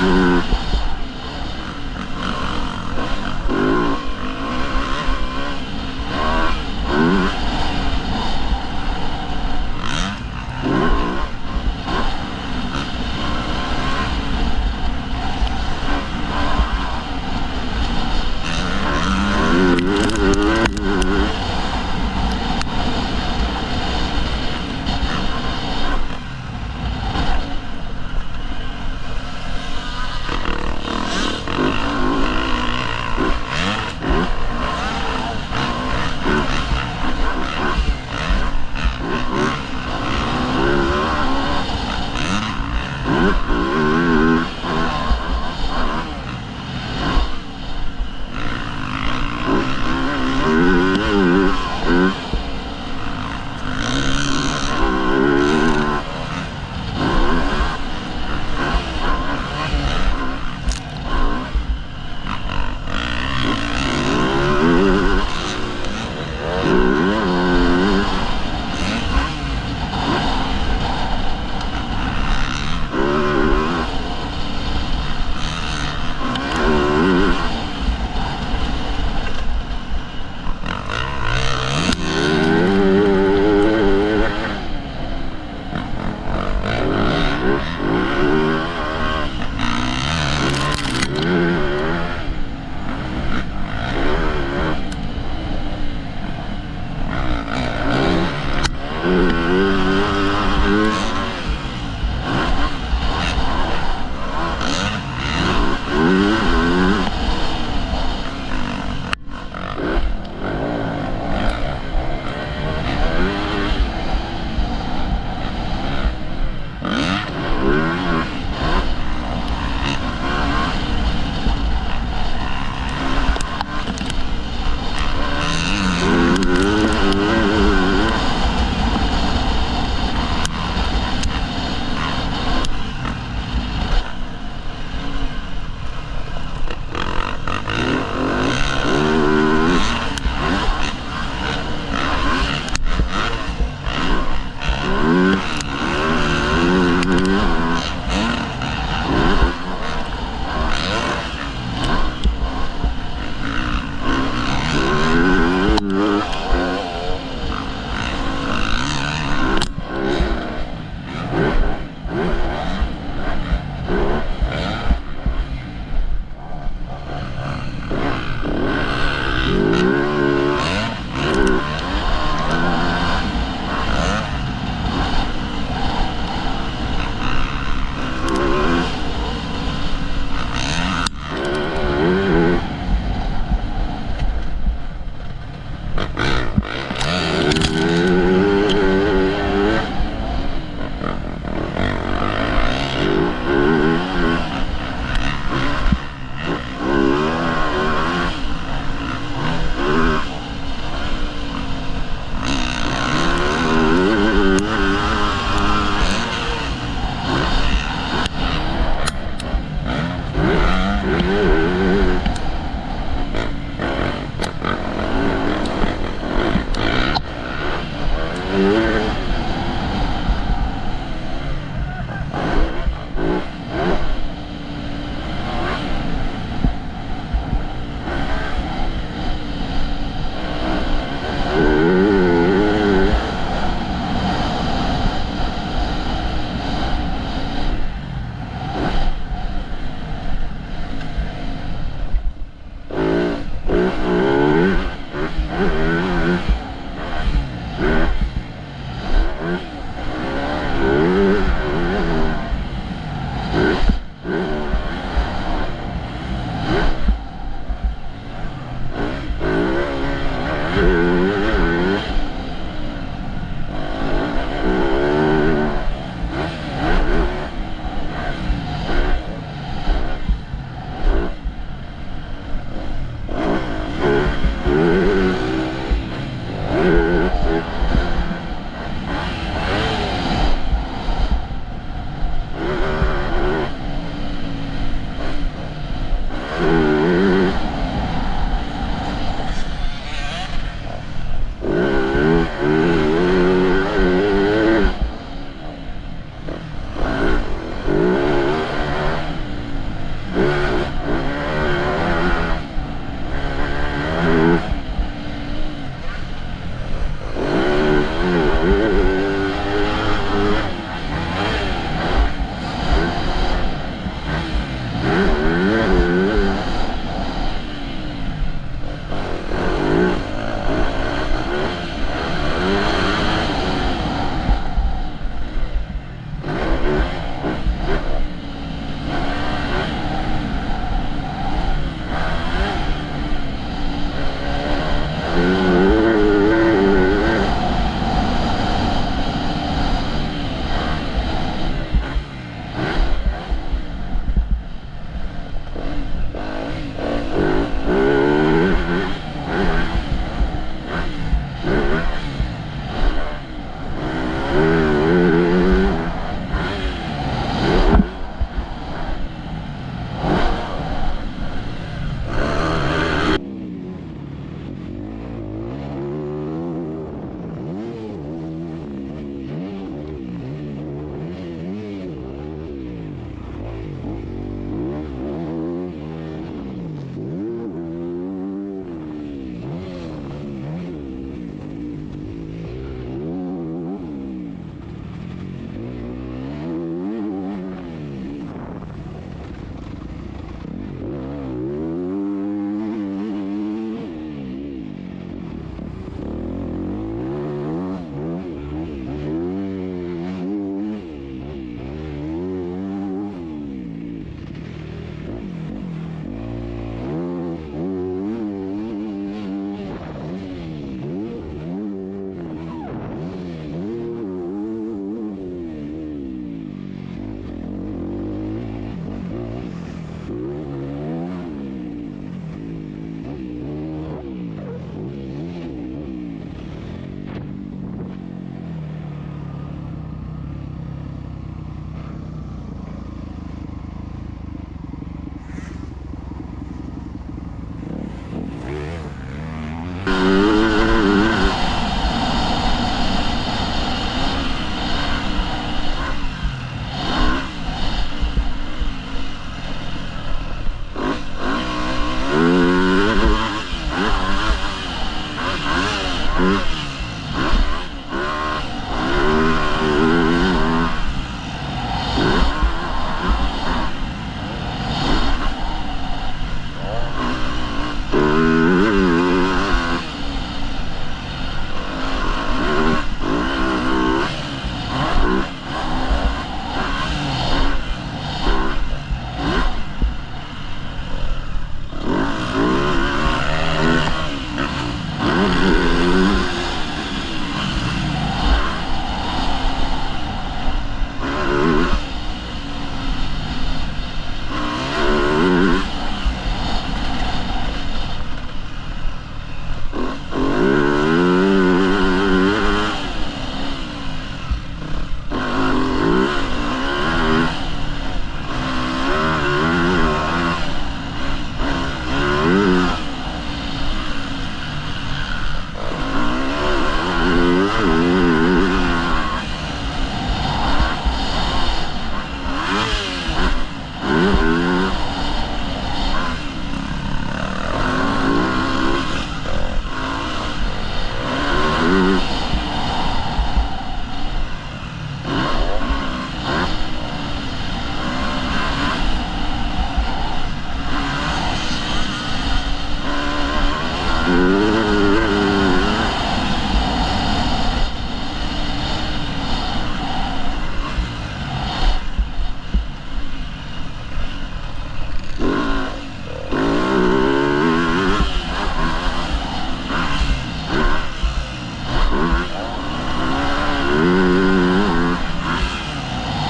う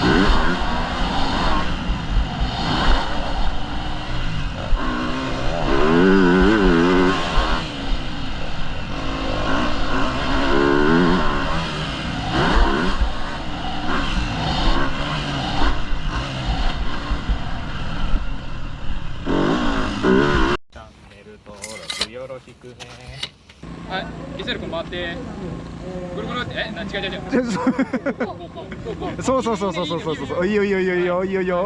よろしくね。はい、ミセル君回って。ぐるぐるって、違う。そう。いいよ。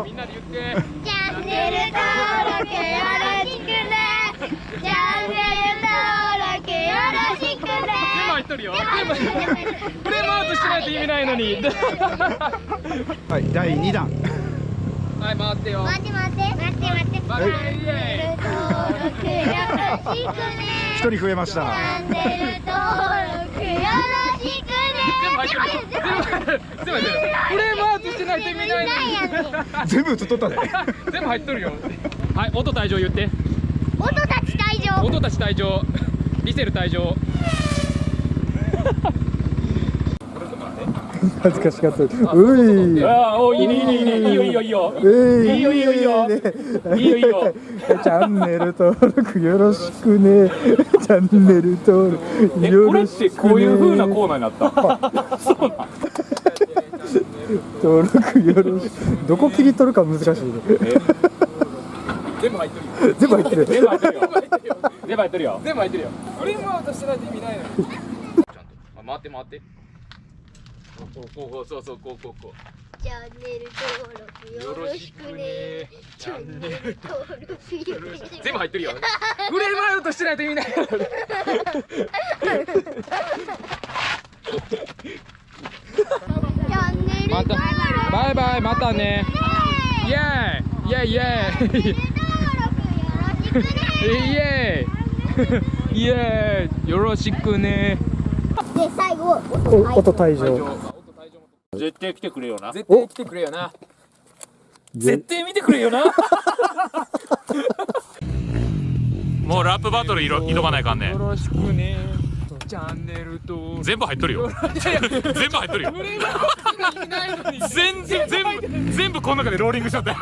みんなで言って。チャンネル登録よろしくね。チャンネル登録よろしくね。全部入っとるよ。フレームアウトしてないと意味ないのに。はい、第2弾。はい、回ってよ。待って。チャンネル登録よろしくね。一人増えました。チャンネル登録よろしくね。全部フレームアウトしてないと意味ないのに。全部映っとったね。全部入っとるよ。はい、音退場言って。音たち退場。音たち退場。リセル退場。恥ずかしかった。うい。ああ、お、いいね。いいよ。チャンネル登録よろしくね。チャンネル登録よろしくね。こういう風なコーナーになった。そうなん。登録よろしく。どこ切り取るか難しいね。全部入ってるよ。全部入ってる。フレームアウトしてないと意味ないのに。ちゃんと回って。こう。チャンネル登録よろしくね。チャンネル登録よろしくね。全部入ってるよ。フレームアウトしてないと意味ない。バイバイ、またね。イエーイ。イエーイ。よろしくね。で、最後、音退場。絶対来てくれよな。絶対見てくれよな。もうラップバトル挑まないかんね。よろしくね。チャンネルと全部入っとるよ。全部入っとるよ。全部この中でローリングしちゃったよ。